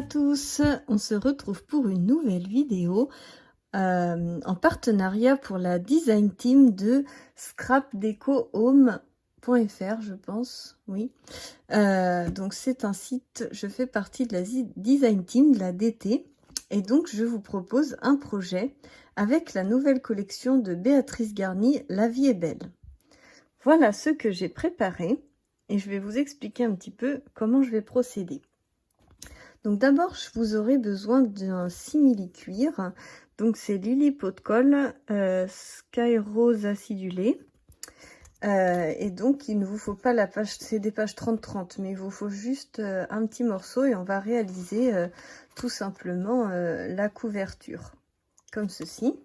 tous, on se retrouve pour une nouvelle vidéo en partenariat pour la design team de scrapdecohome.fr, je pense, oui. Donc c'est un site, je fais partie de la design team de la DT et donc je vous propose un projet avec la nouvelle collection de Béatrice Garny, La vie est belle. Voilà ce que j'ai préparé et je vais vous expliquer un petit peu comment je vais procéder. Donc d'abord, vous aurez besoin d'un simili-cuir. Donc c'est Lily Pot de Colle, Sky Rose acidulé. Et donc il ne vous faut pas la page, c'est des pages 30-30, mais il vous faut juste un petit morceau et on va réaliser tout simplement la couverture, comme ceci.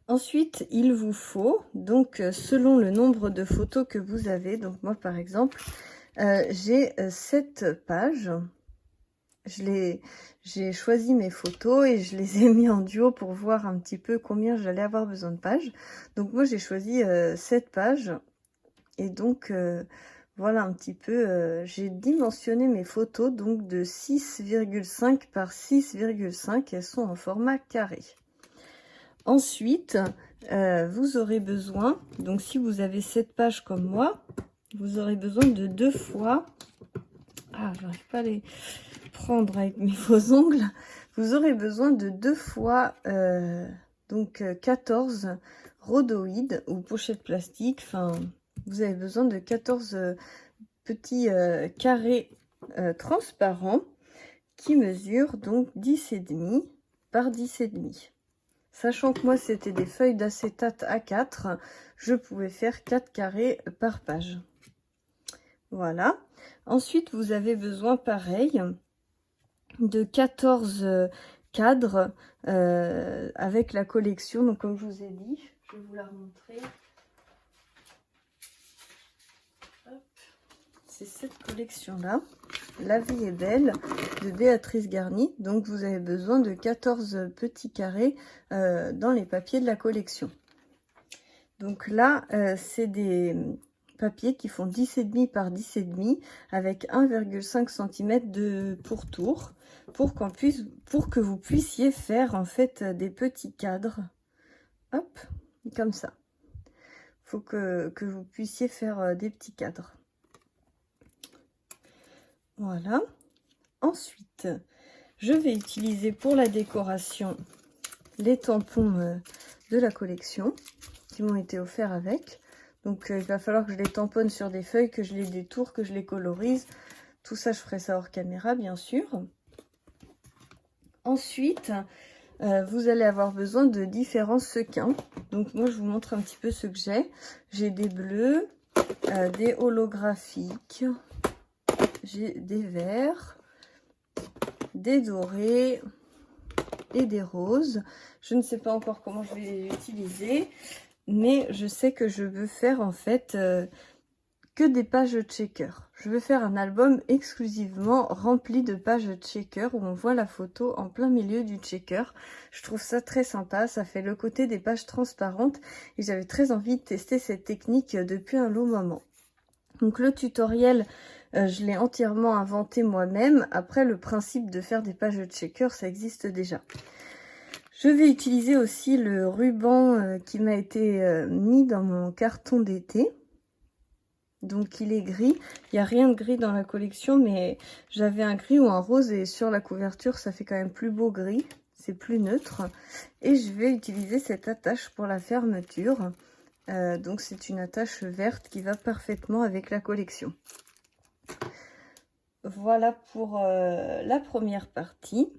Ensuite, il vous faut, donc selon le nombre de photos que vous avez, donc moi par exemple, j'ai 7 pages. J'ai choisi mes photos et je les ai mis en duo pour voir un petit peu combien j'allais avoir besoin de pages. Donc moi j'ai choisi 7 pages et donc voilà un petit peu, j'ai dimensionné mes photos donc de 6,5 par 6,5, elles sont en format carré. Ensuite, vous aurez besoin, donc si vous avez 7 pages comme moi, vous aurez besoin de 2 fois, j'arrive pas à les prendre avec mes faux ongles, vous aurez besoin de 2 fois 14 rhodoïdes ou pochettes plastiques. Enfin, vous avez besoin de 14 petits carrés transparents qui mesurent donc 10,5 par 10,5. Sachant que moi c'était des feuilles d'acétate A4, je pouvais faire 4 carrés par page. Voilà. Ensuite, vous avez besoin pareil de 14 cadres avec la collection. Donc comme je vous ai dit, je vais vous la remontrer. C'est cette collection là, La vie est belle de Béatrice Garny. Donc vous avez besoin de 14 petits carrés dans les papiers de la collection. Donc là c'est des papiers qui font 10,5 par 10,5 avec 1,5 cm de pourtour pour que vous puissiez faire en fait des petits cadres, hop, comme ça. Faut que vous puissiez faire des petits cadres. Voilà. Ensuite, je vais utiliser pour la décoration les tampons de la collection qui m'ont été offerts avec. Donc il va falloir que je les tamponne sur des feuilles, que je les détourne, que je les colorise. Tout ça, je ferai ça hors caméra, bien sûr. Ensuite, vous allez avoir besoin de différents sequins. Donc moi, je vous montre un petit peu ce que j'ai. J'ai des bleus, des holographiques, j'ai des verts, des dorés et des roses. Je ne sais pas encore comment je vais les utiliser. Mais je sais que je veux faire en fait que des pages checker. Je veux faire un album exclusivement rempli de pages checker où on voit la photo en plein milieu du checker. Je trouve ça très sympa, ça fait le côté des pages transparentes et j'avais très envie de tester cette technique depuis un long moment. Donc le tutoriel, je l'ai entièrement inventé moi-même. Après, le principe de faire des pages checker, ça existe déjà. Je vais utiliser aussi le ruban qui m'a été mis dans mon carton d'été. Donc il est gris. Il n'y a rien de gris dans la collection, mais j'avais un gris ou un rose et sur la couverture, ça fait quand même plus beau gris. C'est plus neutre. Et je vais utiliser cette attache pour la fermeture. Donc c'est une attache verte qui va parfaitement avec la collection. Voilà pour la première partie.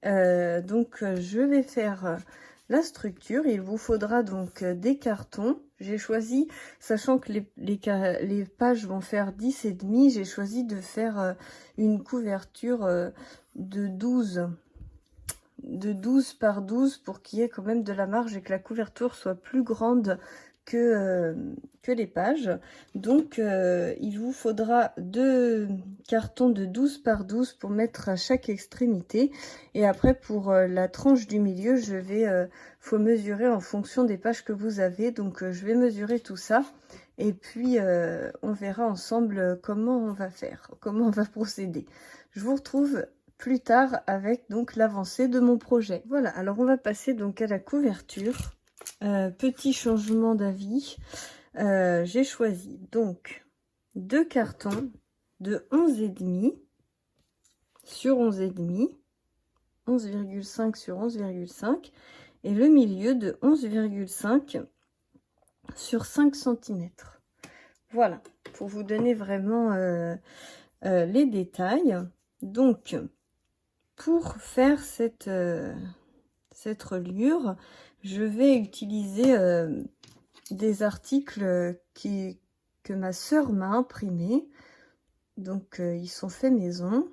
Donc je vais faire la structure. Il vous faudra donc des cartons. J'ai choisi, sachant que les pages vont faire 10,5, j'ai choisi de faire une couverture de 12 par 12 pour qu'il y ait quand même de la marge et que la couverture soit plus grande que les pages. Donc il vous faudra 2 cartons de 12 par 12 pour mettre à chaque extrémité. Et après pour la tranche du milieu, faut mesurer en fonction des pages que vous avez. Donc je vais mesurer tout ça et puis on verra ensemble comment on va faire, comment on va procéder. Je vous retrouve plus tard avec donc l'avancée de mon projet. Voilà, alors on va passer donc à la couverture. Petit changement d'avis. J'ai choisi donc 2 cartons de 11,5 sur 11,5, 11,5 sur 11,5 et le milieu de 11,5 sur 5 cm. Voilà, pour vous donner vraiment les détails. Donc, pour faire cette reliure, je vais utiliser des articles que ma sœur m'a imprimés. Donc, ils sont faits maison.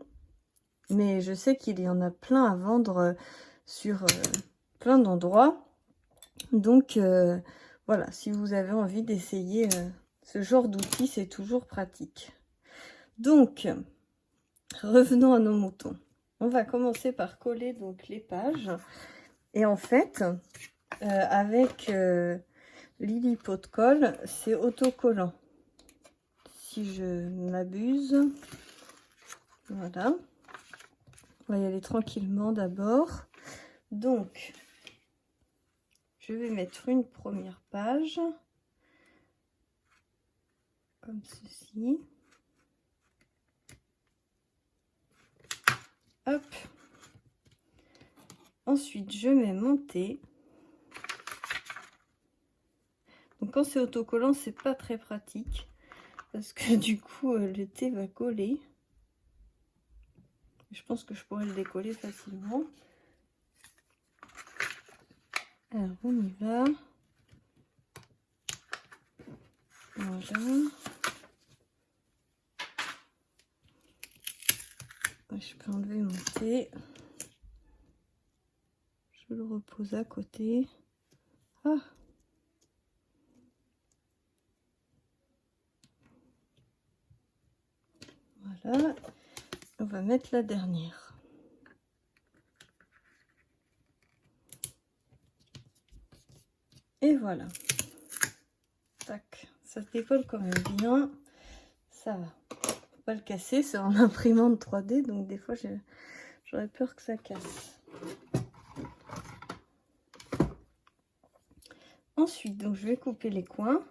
Mais je sais qu'il y en a plein à vendre sur plein d'endroits. Donc, voilà, si vous avez envie d'essayer ce genre d'outil, c'est toujours pratique. Donc, revenons à nos moutons. On va commencer par coller donc les pages. Et en fait, avec Lily Pot de Colle, c'est autocollant. Si je m'abuse. Voilà. On va y aller tranquillement d'abord. Donc, je vais mettre une première page. Comme ceci. Hop. Ensuite, je mets mon thé. Donc, quand c'est autocollant, c'est pas très pratique. Parce que du coup, le thé va coller. Je pense que je pourrais le décoller facilement. Alors, on y va. Voilà. Je peux enlever mon thé. Je le repose à côté. Ah. Voilà. On va mettre la dernière. Et voilà. Tac. Ça se décolle quand même bien. Ça va. Faut pas le casser. C'est en imprimante 3D. Donc des fois, j'aurais peur que ça casse. Ensuite, donc je vais couper les coins.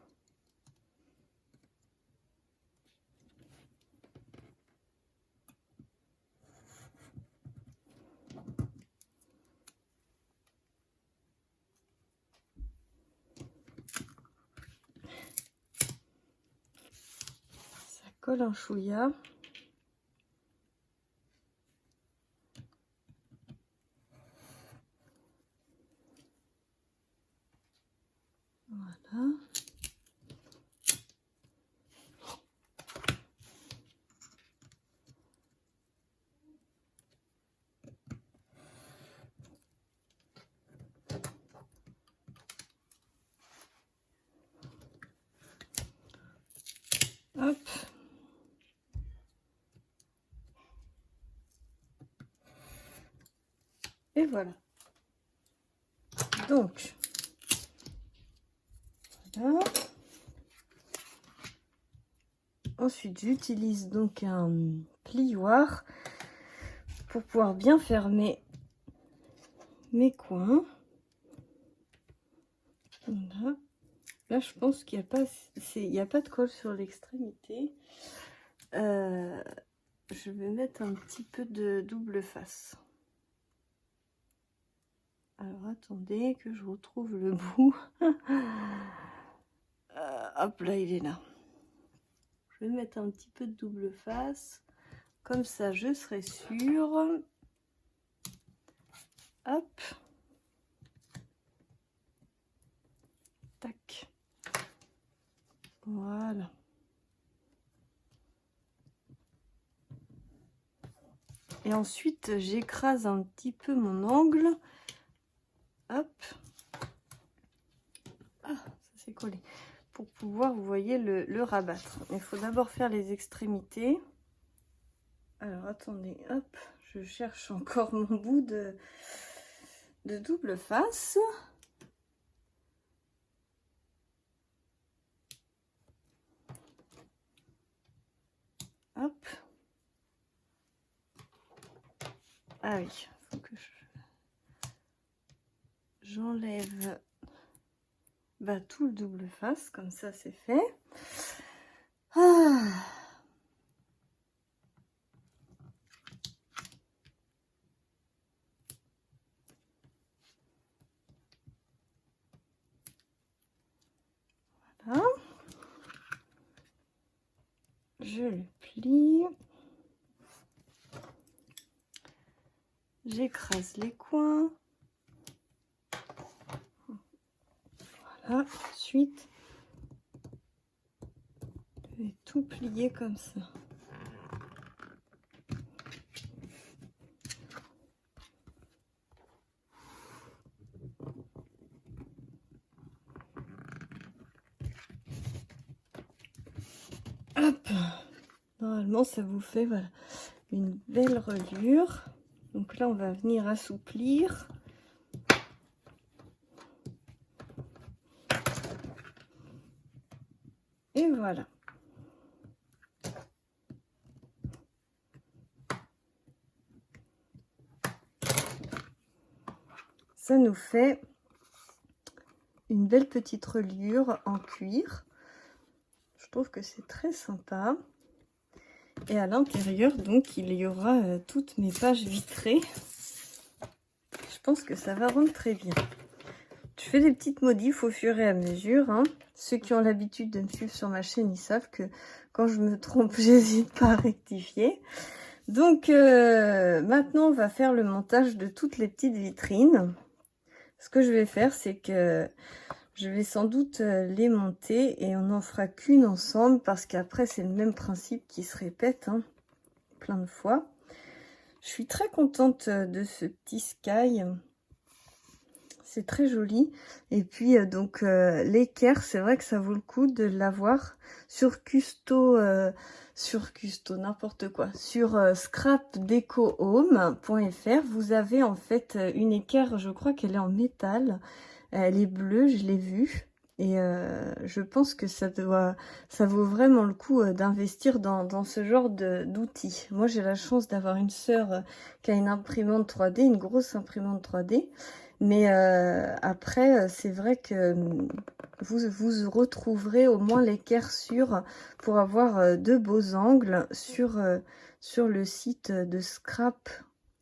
Ça colle un chouïa. Voilà. Hop. Et voilà. Donc, voilà. Ensuite, j'utilise donc un plioir pour pouvoir bien fermer mes coins. Voilà. Là, je pense qu'il n'y a pas de colle sur l'extrémité. Je vais mettre un petit peu de double face. Alors, attendez que je retrouve le bout. Hop là, il est là. Je vais mettre un petit peu de double face. Comme ça, je serai sûre. Hop. Tac. Voilà. Et ensuite, j'écrase un petit peu mon angle. Hop. Ah, ça s'est collé. Pour pouvoir, vous voyez, le rabattre. Il faut d'abord faire les extrémités. Alors, attendez. Hop. Je cherche encore mon bout de double face. Hop. Ah oui, faut que j'enlève tout le double face, comme ça c'est fait. Ah. Voilà. Je le plie. J'écrase les coins. Voilà, ensuite, je vais tout plier comme ça. Hop, normalement ça vous fait voilà, une belle reliure. Donc là on va venir assouplir. Et voilà. Ça nous fait une belle petite reliure en cuir. Je trouve que c'est très sympa. Et à l'intérieur, donc, il y aura toutes mes pages vitrées. Je pense que ça va rendre très bien. Je fais des petites modifs au fur et à mesure. Hein. Ceux qui ont l'habitude de me suivre sur ma chaîne, ils savent que quand je me trompe, j'hésite pas à rectifier. Donc, maintenant, on va faire le montage de toutes les petites vitrines. Ce que je vais faire, c'est que je vais sans doute les monter et on n'en fera qu'une ensemble parce qu'après, c'est le même principe qui se répète hein, plein de fois. Je suis très contente de ce petit sky. C'est très joli. Et puis, donc, l'équerre, c'est vrai que ça vaut le coup de l'avoir sur Custo, n'importe quoi. Sur scrapdecohome.fr, vous avez en fait une équerre, je crois qu'elle est en métal. Elle est bleue, je l'ai vue. Et je pense que ça vaut vraiment le coup d'investir dans ce genre d'outils. Moi, j'ai la chance d'avoir une sœur qui a une imprimante 3D, une grosse imprimante 3D. Mais après, c'est vrai que vous retrouverez au moins l'équerre sûre pour avoir de beaux angles sur le site de Scrap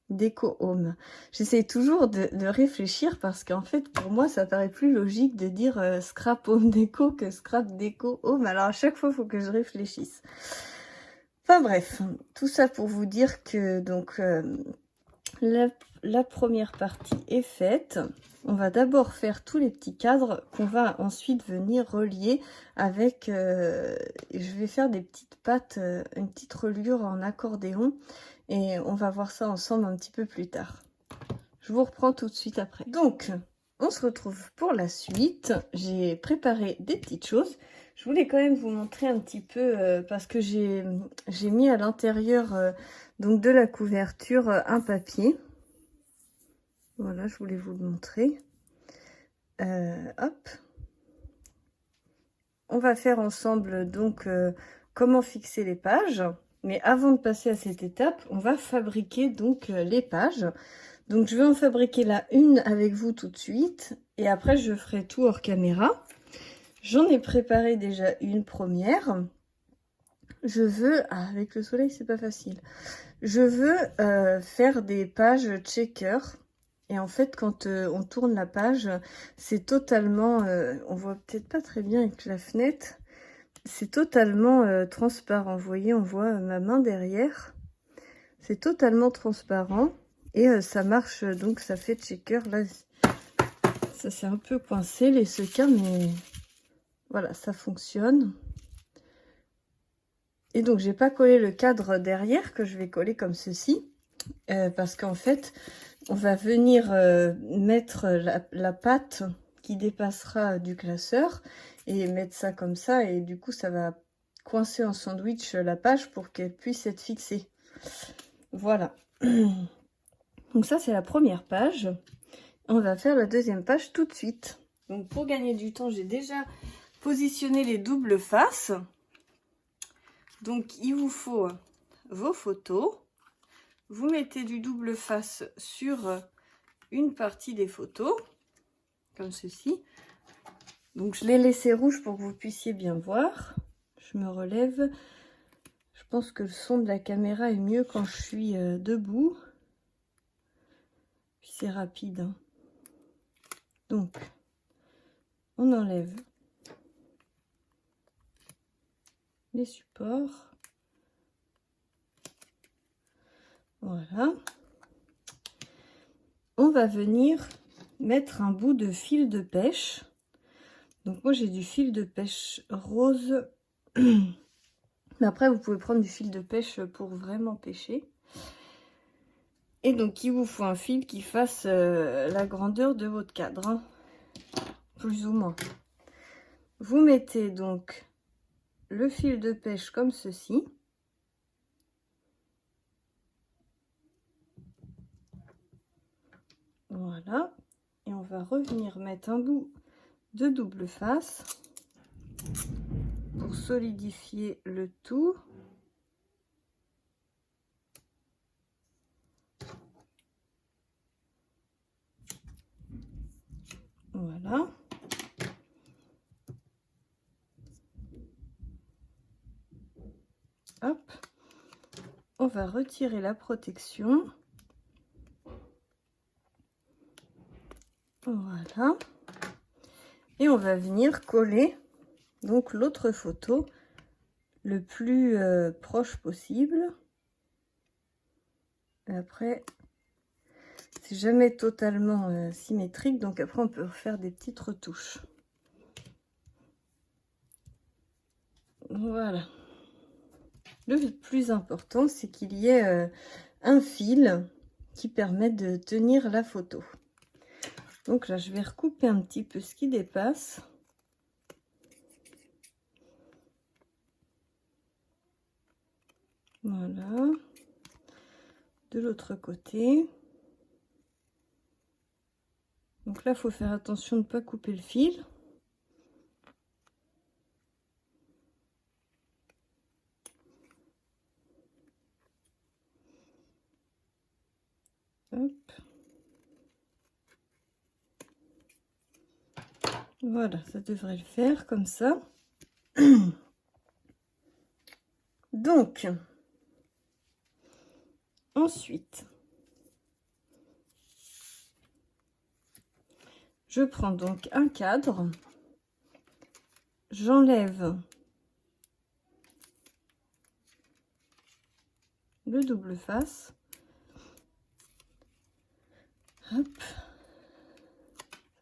Déco Home. J'essaie toujours de réfléchir parce qu'en fait, pour moi, ça paraît plus logique de dire Scrap Home Déco que Scrap Déco Home. Alors, à chaque fois, il faut que je réfléchisse. Enfin bref, tout ça pour vous dire que donc la première partie est faite. On va d'abord faire tous les petits cadres qu'on va ensuite venir relier avec... je vais faire des petites pattes, une petite reliure en accordéon. Et on va voir ça ensemble un petit peu plus tard. Je vous reprends tout de suite après. Donc, on se retrouve pour la suite. J'ai préparé des petites choses. Je voulais quand même vous montrer un petit peu, parce que j'ai mis à l'intérieur donc de la couverture un papier. Voilà, je voulais vous le montrer. Hop. On va faire ensemble donc comment fixer les pages. Mais avant de passer à cette étape, on va fabriquer donc les pages. Donc je vais en fabriquer là une avec vous tout de suite. Et après je ferai tout hors caméra. J'en ai préparé déjà une première. Je veux... Ah, avec le soleil c'est pas facile. Je veux faire des pages checker. Et en fait, quand on tourne la page, c'est totalement... on voit peut-être pas très bien avec la fenêtre. C'est totalement transparent. Vous voyez, on voit ma main derrière. C'est totalement transparent. Et ça marche, donc ça fait checker. Là, ça s'est un peu coincé, les sequins, mais voilà, ça fonctionne. Et donc, j'ai pas collé le cadre derrière, que je vais coller comme ceci. Parce qu'en fait... On va venir mettre la pâte qui dépassera du classeur et mettre ça comme ça. Et du coup, ça va coincer en sandwich la page pour qu'elle puisse être fixée. Voilà. Donc ça, c'est la première page. On va faire la deuxième page tout de suite. Donc pour gagner du temps, j'ai déjà positionné les doubles faces. Donc il vous faut vos photos. vous mettez du double face sur une partie des photos, comme ceci. Donc je l'ai laissé rouge pour que vous puissiez bien voir. Je me relève. Je pense que le son de la caméra est mieux quand je suis debout. Puis c'est rapide, hein. Donc, on enlève les supports. Voilà. On va venir mettre un bout de fil de pêche. Donc moi j'ai du fil de pêche rose. Mais après vous pouvez prendre du fil de pêche pour vraiment pêcher. Et donc il vous faut un fil qui fasse la grandeur de votre cadre, hein, plus ou moins. Vous mettez donc le fil de pêche comme ceci. Voilà. Et on va revenir mettre un bout de double face pour solidifier le tout. Voilà. Hop. On va retirer la protection. Voilà. Et on va venir coller donc l'autre photo le plus proche possible. Et après, c'est jamais totalement symétrique, donc après on peut refaire des petites retouches. Voilà. Le plus important, c'est qu'il y ait un fil qui permet de tenir la photo. Donc là, je vais recouper un petit peu ce qui dépasse. Voilà. De l'autre côté. Donc là, il faut faire attention de ne pas couper le fil. Hop. Voilà, ça devrait le faire comme ça. Donc, ensuite, je prends donc un cadre, j'enlève le double face. Hop,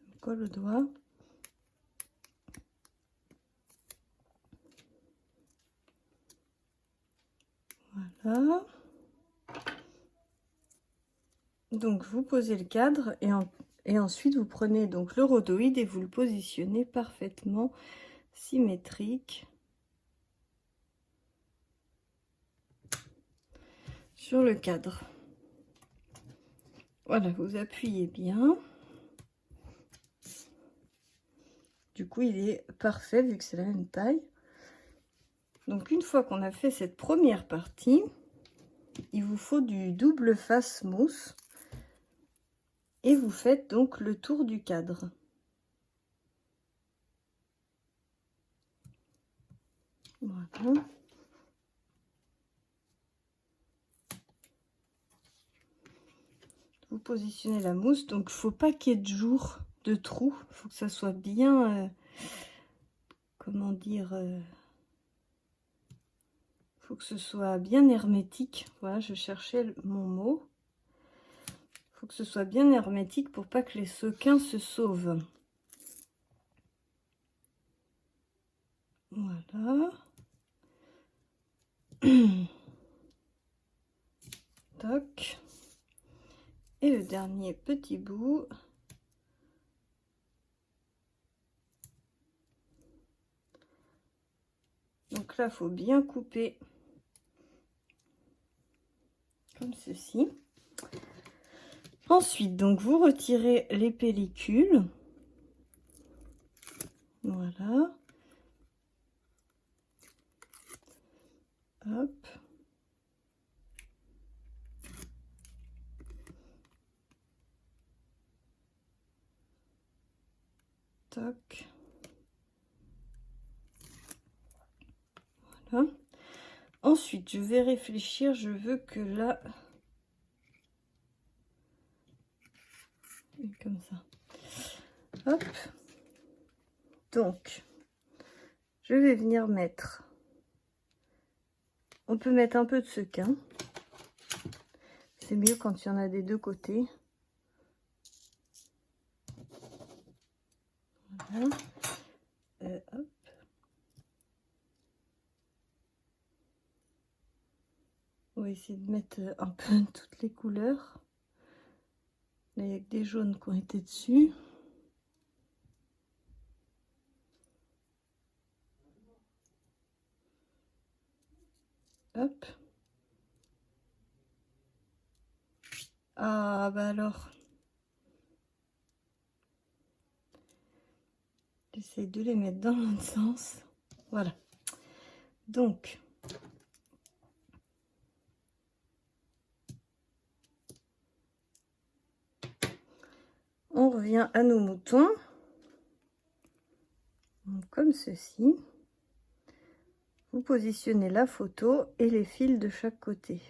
je colle le doigt. Voilà. Donc vous posez le cadre et ensuite vous prenez donc le rhodoïde et vous le positionnez parfaitement symétrique sur le cadre. Voilà, vous appuyez bien. Du coup, il est parfait vu que c'est la même taille. Donc une fois qu'on a fait cette première partie, il vous faut du double face mousse et vous faites donc le tour du cadre. Voilà. Vous positionnez la mousse, donc il ne faut pas qu'il y ait de jour, de trou, il faut que ça soit bien, comment dire, faut que ce soit bien hermétique. Voilà, je cherchais mon mot. Il faut que ce soit bien hermétique pour pas que les sequins se sauvent. Voilà. Toc. Et le dernier petit bout. Donc là, il faut bien couper comme ceci. Ensuite, donc vous retirez les pellicules. Voilà. Hop. Tac. Voilà. Ensuite, je vais réfléchir. Je veux que là... Comme ça. Hop. Donc, je vais venir mettre... On peut mettre un peu de sequin. C'est mieux quand il y en a des deux côtés. Voilà. Hop. On va essayer de mettre un peu toutes les couleurs. Là, il y a que des jaunes qui ont été dessus. Hop. Ah, bah alors. J'essaie de les mettre dans l'autre sens. Voilà. Donc. On revient à nos moutons. Donc, comme ceci. Vous positionnez la photo et les fils de chaque côté.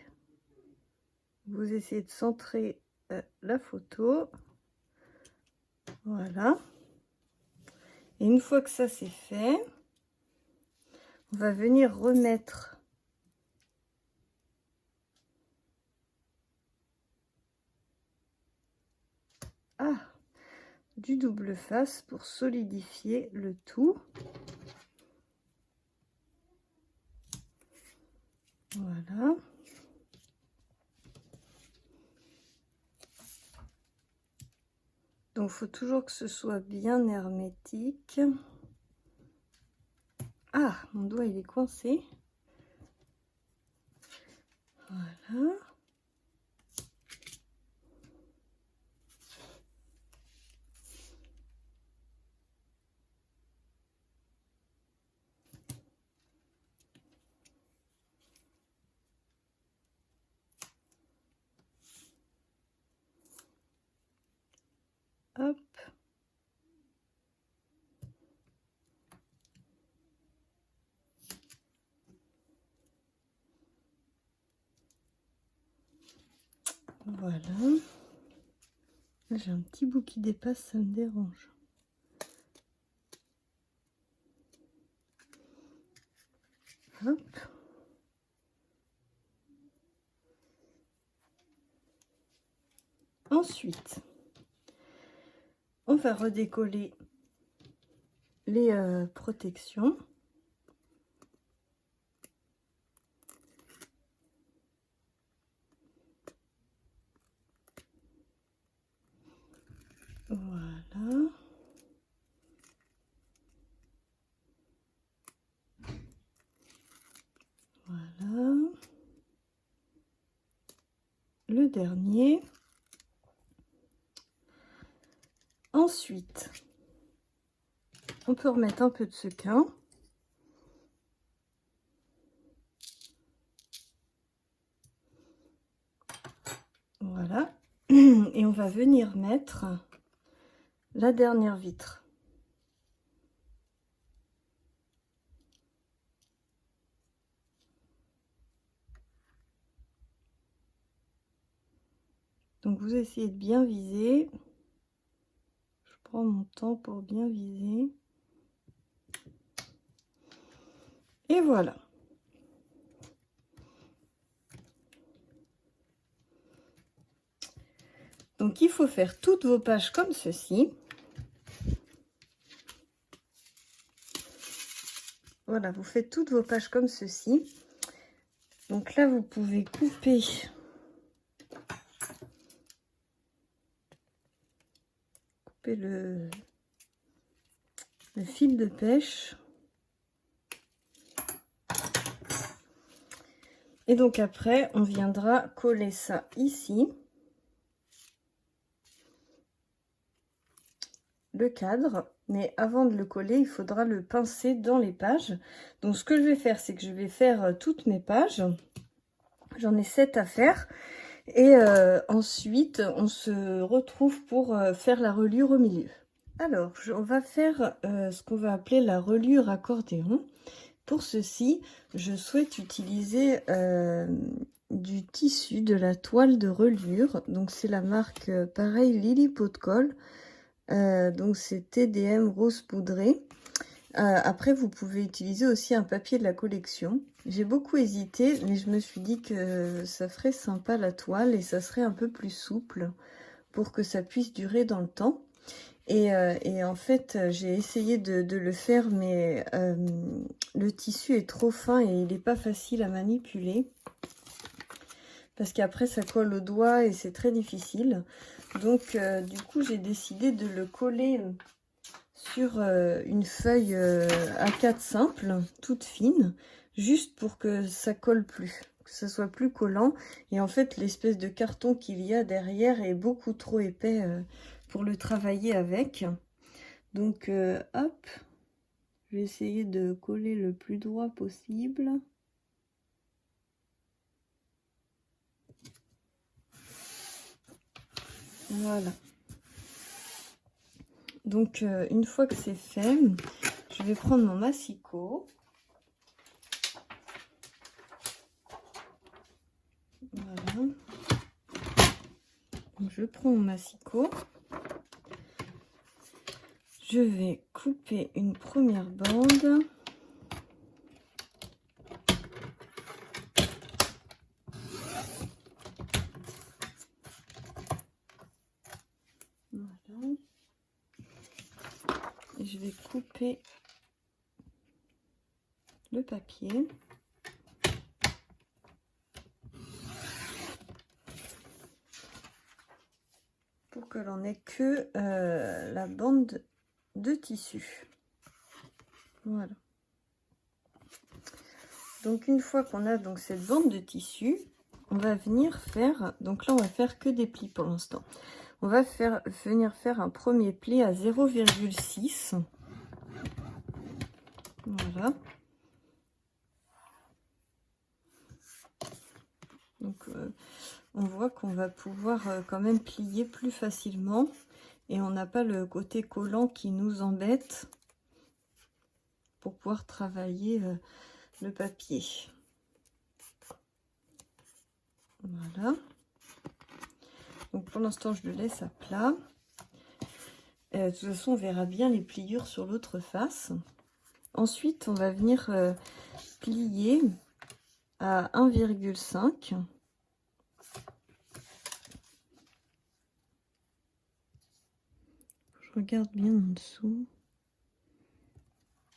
Vous essayez de centrer la photo. Voilà. Et une fois que ça c'est fait, on va venir remettre du double face pour solidifier le tout. Voilà. Donc, il faut toujours que ce soit bien hermétique. Ah, mon doigt, il est coincé. Voilà. Hop. Voilà. J'ai un petit bout qui dépasse, ça me dérange. Hop. Ensuite, on va redécoller les protections. Voilà. Voilà. Le dernier. Ensuite, on peut remettre un peu de sequin. Voilà. Et on va venir mettre la dernière vitre. Donc vous essayez de bien viser. Je prends mon temps pour bien viser. Et voilà. Donc il faut faire toutes vos pages comme ceci. Voilà, vous faites toutes vos pages comme ceci. Donc là, vous pouvez couper le fil de pêche. Et donc après, on viendra coller ça ici. Le cadre, mais avant de le coller, il faudra le pincer dans les pages. Donc ce que je vais faire, c'est que je vais faire toutes mes pages. J'en ai 7 à faire. Et ensuite, on se retrouve pour faire la reliure au milieu. Alors, on va faire ce qu'on va appeler la reliure accordéon. Pour ceci, je souhaite utiliser du tissu, de la toile de reliure. Donc, c'est la marque, pareil, Lily Pot de Colle. Donc, c'est TDM Rose Poudrée. Après, vous pouvez utiliser aussi un papier de la collection. J'ai beaucoup hésité, mais je me suis dit que ça ferait sympa la toile et ça serait un peu plus souple pour que ça puisse durer dans le temps. Et en fait, j'ai essayé de le faire, mais le tissu est trop fin et il n'est pas facile à manipuler. Parce qu'après, ça colle au doigt et c'est très difficile. Donc, du coup, j'ai décidé de le coller sur une feuille A4 simple, toute fine, juste pour que ça colle plus, que ça soit plus collant. Et en fait, l'espèce de carton qu'il y a derrière est beaucoup trop épais pour le travailler avec. Donc, hop, je vais essayer de coller le plus droit possible. Voilà. Donc, une fois que c'est fait, je vais prendre mon massicot. Voilà. Donc, je prends mon massicot. Je vais couper une première bande. Voilà. Et je vais couper le papier. Pour que l'on ait que la bande de tissu. Voilà. Donc une fois qu'on a donc cette bande de tissu, on va venir faire, donc là on va faire que des plis pour l'instant. On va venir faire un premier pli à 0,6. Voilà. Donc on voit qu'on va pouvoir quand même plier plus facilement et on n'a pas le côté collant qui nous embête pour pouvoir travailler le papier. Voilà. Donc pour l'instant je le laisse à plat. De toute façon on verra bien les pliures sur l'autre face. Ensuite on va venir plier à 1,5. Je regarde bien en dessous.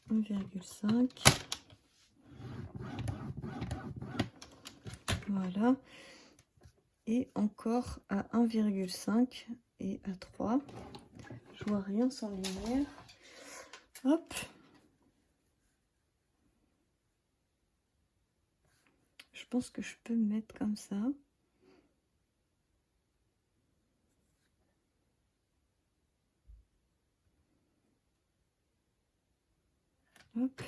1,5. Voilà. Et encore à 1,5 et à 3. Je vois rien sans lumière. Hop. Je pense que je peux me mettre comme ça. Hop.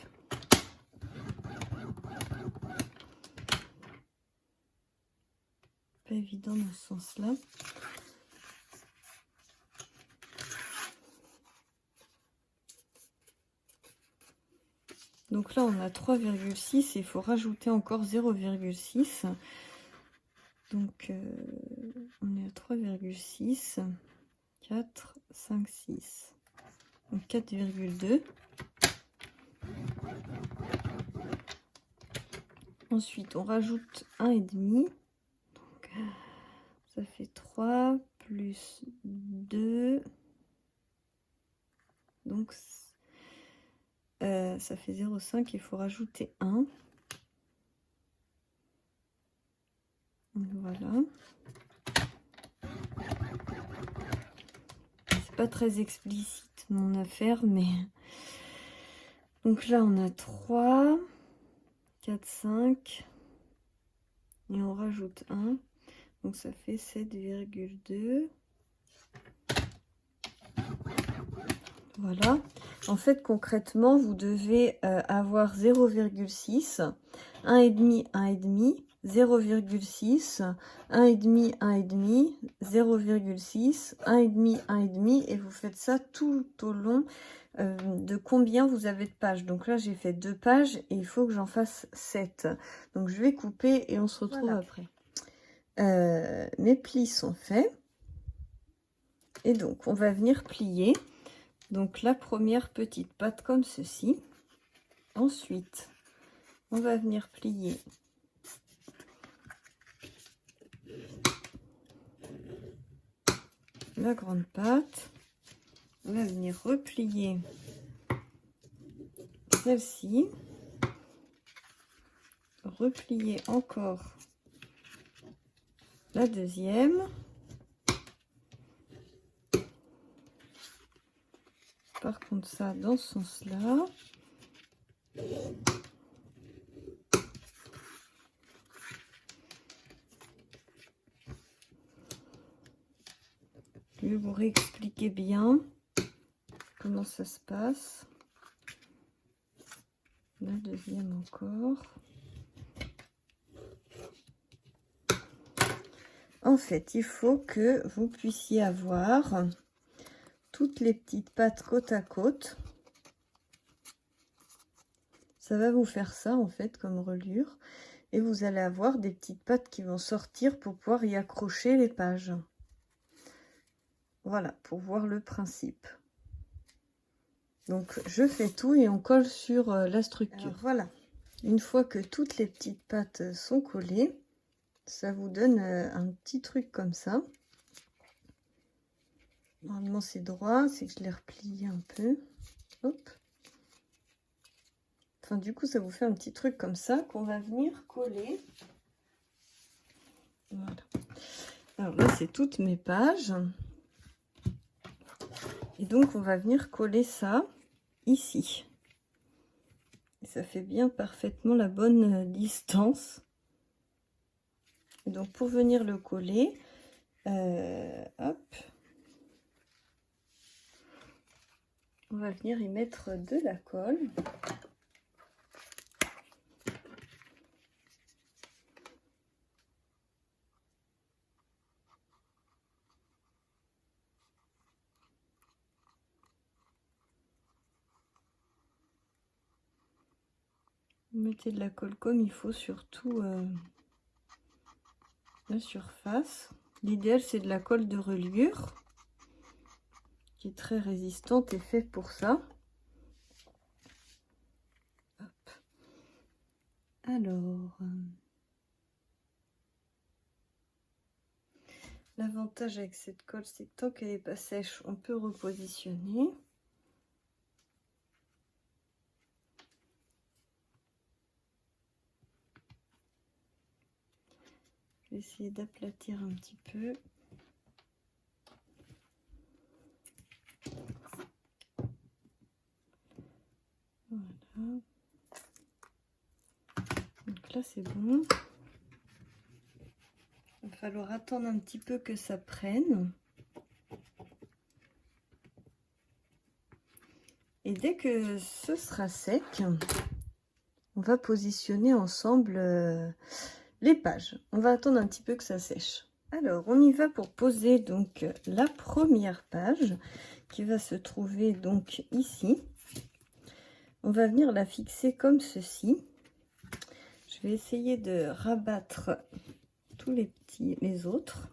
Pas évident dans ce sens-là. Donc là, on a 3,6 et il faut rajouter encore 0,6. Donc, on est à 3,6, 4, 5, 6. Donc 4,2. Ensuite, on rajoute 1,5. Donc, ça fait 3 plus 2. Donc, ça fait 0,5. Il faut rajouter 1. Voilà. C'est pas très explicite mon affaire, mais... Donc là, on a 3, 4, 5. Et on rajoute 1. Donc ça fait 7,2. Voilà. En fait, concrètement, vous devez avoir 0,6, 1,5, 1,5, 0,6, 1,5, 1,5, 0,6, 1,5, 1,5 et vous faites ça tout au long de combien vous avez de pages. Donc là, j'ai fait 2 pages et il faut que j'en fasse 7. Donc je vais couper et on se retrouve après. Mes plis sont faits. Et donc, on va venir plier. Donc, la première petite patte comme ceci. Ensuite, on va venir plier la grande patte. On va venir replier celle-ci. Replier encore la deuxième. Par contre, ça dans ce sens-là. Je vais vous réexpliquer bien comment ça se passe. La deuxième encore. En fait, il faut que vous puissiez avoir toutes les petites pattes côte à côte. Ça va vous faire ça en fait comme reliure. Et vous allez avoir des petites pattes qui vont sortir pour pouvoir y accrocher les pages. Voilà, pour voir le principe. Donc, je fais tout et on colle sur la structure. Alors, voilà, une fois que toutes les petites pattes sont collées, ça vous donne un petit truc comme ça. Normalement, c'est droit, c'est que je l'ai replié un peu. Hop. Enfin, du coup, ça vous fait un petit truc comme ça qu'on va venir coller. Voilà. Alors là, c'est toutes mes pages. Et donc, on va venir coller ça ici. Et ça fait bien parfaitement la bonne distance. Et donc, pour venir le coller, hop, on va venir y mettre de la colle. Vous mettez de la colle comme il faut sur tout la surface. L'idéal, c'est de la colle de reliure qui est très résistante et fait pour ça. Hop. Alors, l'avantage avec cette colle, c'est que tant qu'elle n'est pas sèche, on peut repositionner. Je vais essayer d'aplatir un petit peu. Voilà. Donc là, c'est bon. Il va falloir attendre un petit peu que ça prenne. Et dès que ce sera sec, on va positionner ensemble les pages. On va attendre un petit peu que ça sèche. Alors, on y va pour poser donc la première page qui va se trouver donc ici. On va venir la fixer comme ceci. Je vais essayer de rabattre tous les autres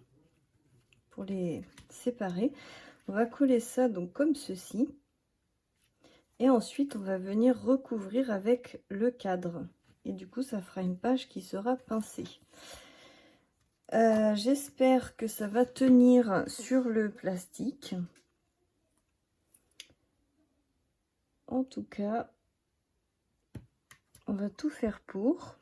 pour les séparer. On va coller ça donc comme ceci. Et ensuite, on va venir recouvrir avec le cadre. Et du coup, ça fera une page qui sera pincée. J'espère que ça va tenir sur le plastique. En tout cas, on va tout faire pour.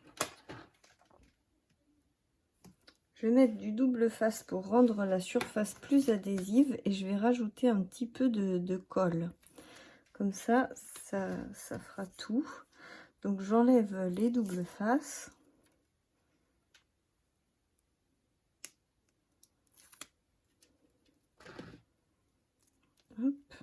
Je vais mettre du double face pour rendre la surface plus adhésive et je vais rajouter un petit peu de colle. Comme ça, ça fera tout. Donc j'enlève les doubles faces. Hop.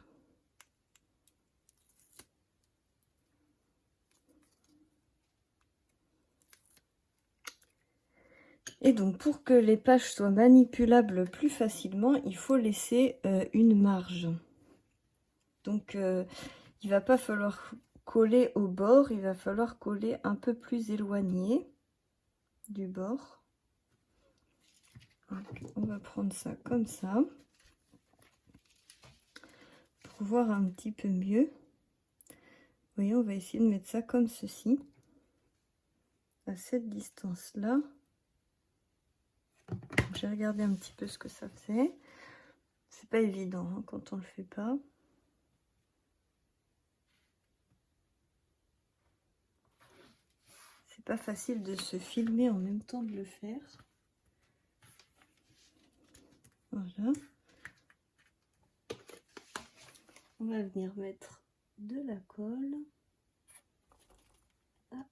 Et donc pour que les pages soient manipulables plus facilement, il faut laisser une marge. Donc il va pas falloir coller au bord, il va falloir coller un peu plus éloigné du bord. Donc, on va prendre ça comme ça pour voir un petit peu mieux. Vous voyez, on va essayer de mettre ça comme ceci, à cette distance-là. J'ai regardé un petit peu ce que ça faisait. C'est pas évident hein, quand on le fait pas. C'est pas facile de se filmer en même temps de le faire. Voilà. On va venir mettre de la colle. Ah.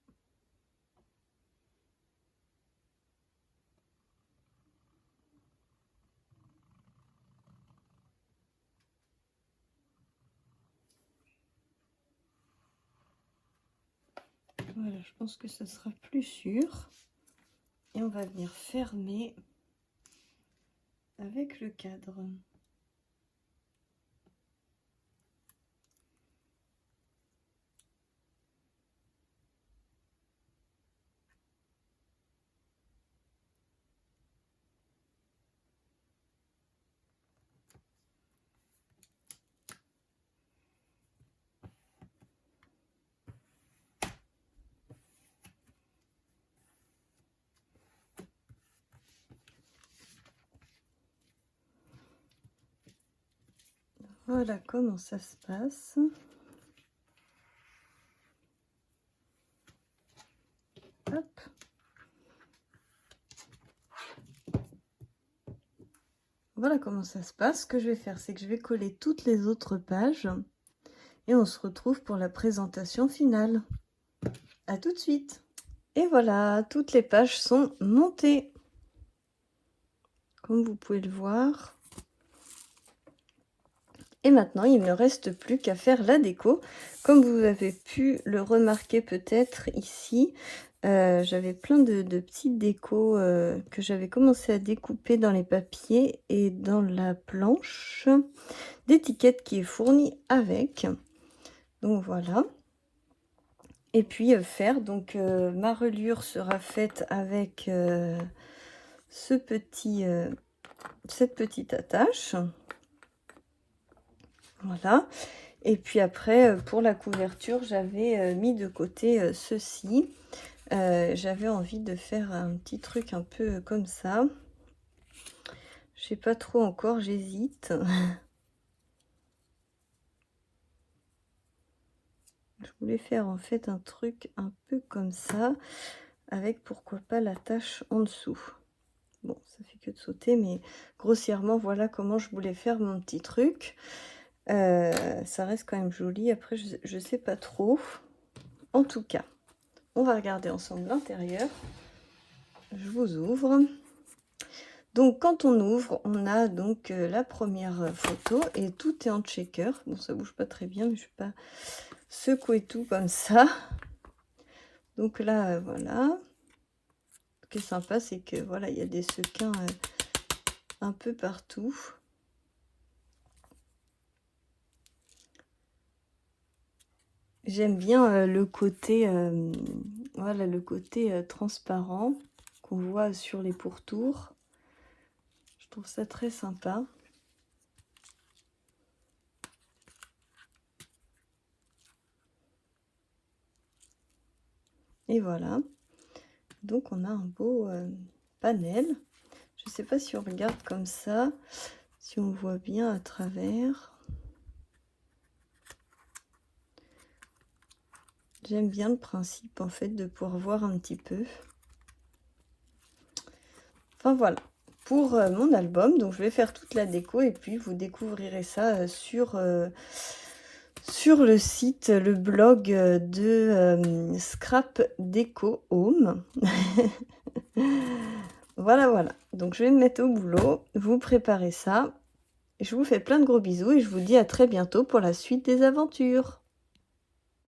Voilà, je pense que ça sera plus sûr. Et on va venir fermer avec le cadre. Voilà comment ça se passe. Hop. Voilà comment ça se passe. Ce que je vais faire, c'est que je vais coller toutes les autres pages et on se retrouve pour la présentation finale. À tout de suite. Et voilà, toutes les pages sont montées. Comme vous pouvez le voir. Et maintenant, il ne reste plus qu'à faire la déco. Comme vous avez pu le remarquer peut-être ici, j'avais plein de petites décos que j'avais commencé à découper dans les papiers et dans la planche d'étiquette qui est fournie avec. Donc voilà. Et puis faire, donc ma reliure sera faite avec cette petite attache. Voilà. Et puis après, pour la couverture, j'avais mis de côté ceci. J'avais envie de faire un petit truc un peu comme ça. Je sais pas trop encore, j'hésite. Je voulais faire en fait un truc un peu comme ça, avec pourquoi pas la tache en dessous. Bon, ça fait que de sauter, mais grossièrement, voilà comment je voulais faire mon petit truc. Ça reste quand même joli. Après, je sais pas trop. En tout cas, on va regarder ensemble l'intérieur. Je vous ouvre. Donc, quand on ouvre, on a donc la première photo et tout est en checker. Bon, ça bouge pas très bien, mais je vais pas secouer tout comme ça. Donc là, voilà. Ce qui est sympa, c'est que voilà, il y a des sequins un peu partout. J'aime bien le côté, voilà, le côté transparent qu'on voit sur les pourtours. Je trouve ça très sympa. Et voilà. Donc on a un beau panel. Je ne sais pas si on regarde comme ça, si on voit bien à travers. J'aime bien le principe en fait de pouvoir voir un petit peu. Enfin voilà, pour mon album. Donc je vais faire toute la déco et puis vous découvrirez ça sur le site, le blog de Scrap Déco Home. Voilà, voilà. Donc je vais me mettre au boulot, vous préparez ça. Je vous fais plein de gros bisous et je vous dis à très bientôt pour la suite des aventures.